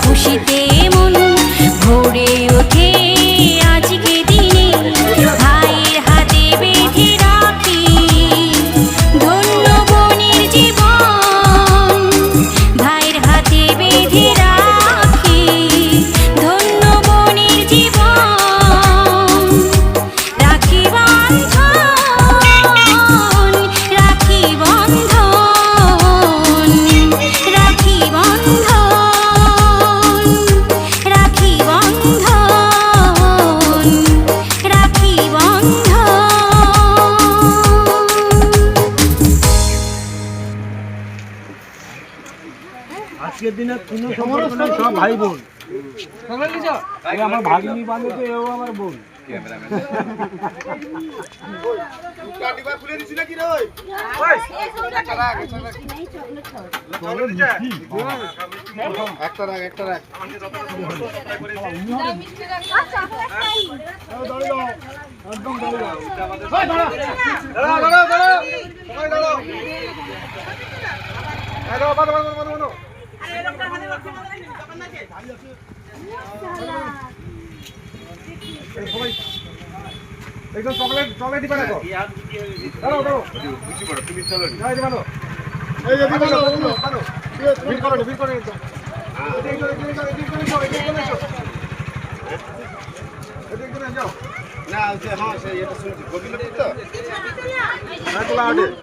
খুশিতে মন ভরে ওঠে আজকে দিনে ভাইয়ের হাতে বেঁধে রাখি ধন্য বোনের জীবন ভাইয়ের হাতে বেঁধে রাখি ধন্য বোনের জীবন রাখি বন্ধন রাখি বন্ধন রাখি বন্ধন রাখি বন্ধন রাখি বন্ধন। আজকের দিনে কোনো সম্পর্ক নেই, সব ভাই বোন। এই আমার ভাগিনী বান্ধবী, এও আমার বোন। একদম চকলেট চকলেট দিবা দেখো দাঁড়াও দাঁড়াও বুঝি বড় তুমি চলো না এই বানো এই যে বানো বানো বিল করো না হ্যাঁ সেই এটা শুনছি গোবিন্দ তো না তোলা আগে